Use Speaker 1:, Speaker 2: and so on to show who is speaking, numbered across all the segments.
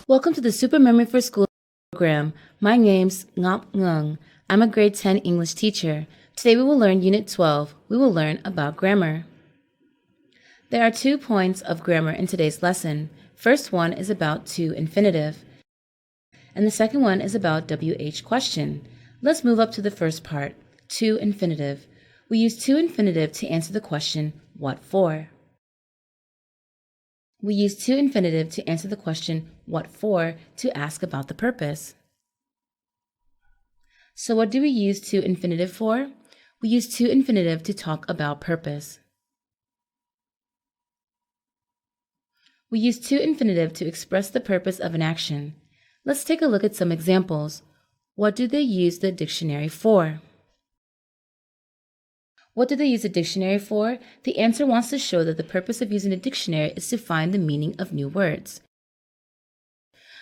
Speaker 1: Welcome to the Super Memory for School program. My name's Ngop Ngung. I'm a grade 10 English teacher. Today we will learn Unit 12. We will learn about grammar. There are 2 points of grammar in today's lesson. First one is about to infinitive, and the second one is about WH question. Let's move up to the first part, to infinitive. We use to infinitive to answer the question, what for? We use to infinitive to answer the question, what for, to ask about the purpose. So what do we use to infinitive for? We use to infinitive to talk about purpose. We use to infinitive to express the purpose of an action. Let's take a look at some examples. What do they use the dictionary for? What do they use a dictionary for? The answer wants to show that the purpose of using a dictionary is to find the meaning of new words.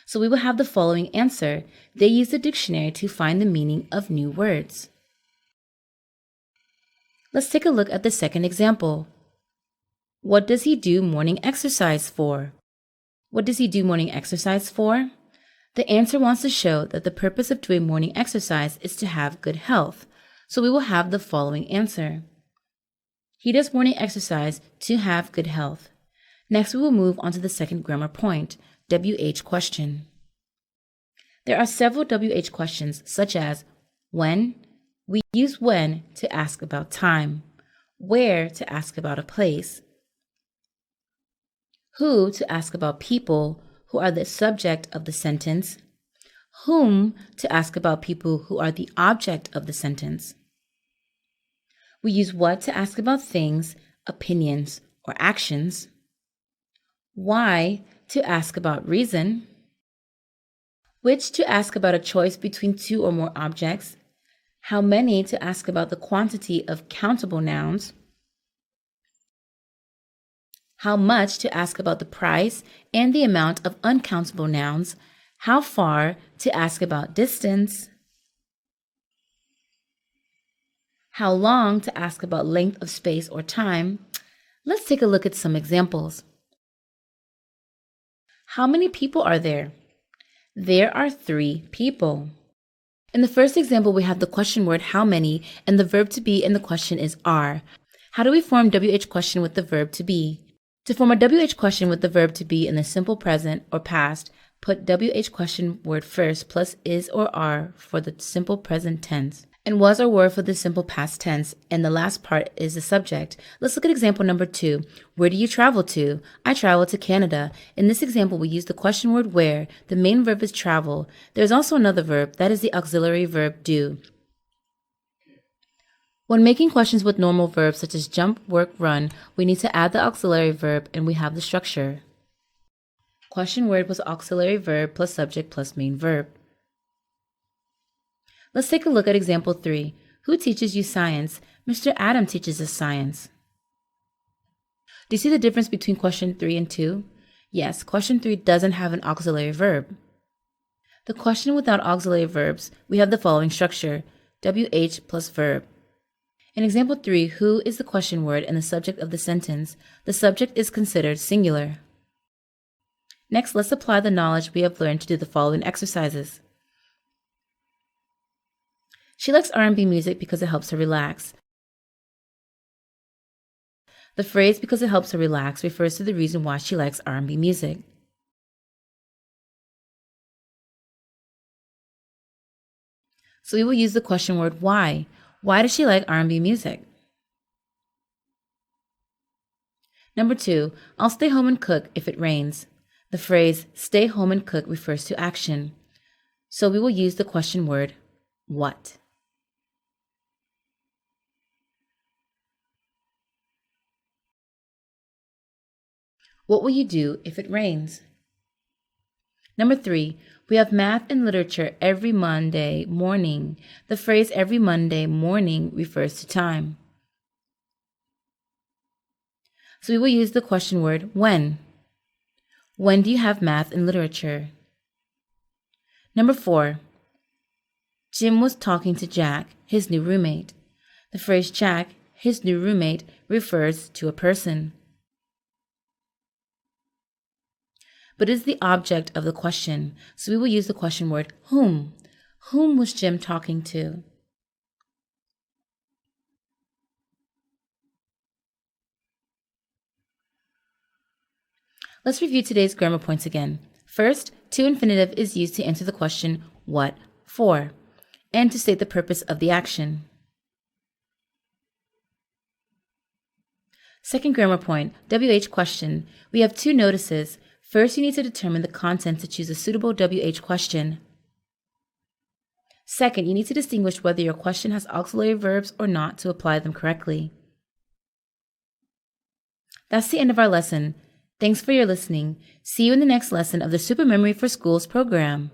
Speaker 1: So we will have the following answer. They use the dictionary to find the meaning of new words. Let's take a look at the second example. What does he do morning exercise for? What does he do morning exercise for? The answer wants to show that the purpose of doing morning exercise is to have good health. So we will have the following answer. He does morning exercise to have good health. Next, we will move on to the second grammar point, WH question. There are several WH questions, such as when. We use when to ask about time, where to ask about a place, who to ask about people who are the subject of the sentence, whom to ask about people who are the object of the sentence. We use what to ask about things, opinions, or actions, why to ask about reason, which to ask about a choice between two or more objects, how many to ask about the quantity of countable nouns, how much to ask about the price and the amount of uncountable nouns, how far to ask about distance, how long to ask about length of space or time. Let's take a look at some examples. How many people are there? There are 3 people. In the first example, we have the question word how many, and the verb to be in the question is are. How do we form WH question with the verb to be? To form a WH question with the verb to be in the simple present or past, put WH question word first plus is or are for the simple present tense, and was or were for the simple past tense, and the last part is the subject. Let's look at example number 2. Where do you travel to? I travel to Canada. In this example, we use the question word where. The main verb is travel. There's also another verb, that is the auxiliary verb do. When making questions with normal verbs such as jump, work, run, we need to add the auxiliary verb, and we have the structure. Question word was auxiliary verb plus subject plus main verb. Let's take a look at example 3. Who teaches you science? Mr. Adam teaches us science. Do you see the difference between question 3 and 2? Yes, question 3 doesn't have an auxiliary verb. The question without auxiliary verbs, we have the following structure, WH plus verb. In example 3, who is the question word and the subject of the sentence. The subject is considered singular. Next, let's apply the knowledge we have learned to do the following exercises. She likes R&B music because it helps her relax. The phrase because it helps her relax refers to the reason why she likes R&B music. So we will use the question word why. Why does she like R&B music? Number 2, I'll stay home and cook if it rains. The phrase stay home and cook refers to action. So we will use the question word what. What will you do if it rains? Number 3, we have math and literature every Monday morning. The phrase every Monday morning refers to time. So we will use the question word when. When do you have math and literature? Number 4, Jim was talking to Jack, his new roommate. The phrase Jack, his new roommate, refers to a person. but is the object of the question. So we will use the question word whom. Whom was Jim talking to? Let's review today's grammar points again. First, to infinitive is used to answer the question, what for, and to state the purpose of the action. Second grammar point, WH question. We have two notices. First, you need to determine the content to choose a suitable WH question. Second, you need to distinguish whether your question has auxiliary verbs or not to apply them correctly. That's the end of our lesson. Thanks for your listening. See you in the next lesson of the Super Memory for Schools program.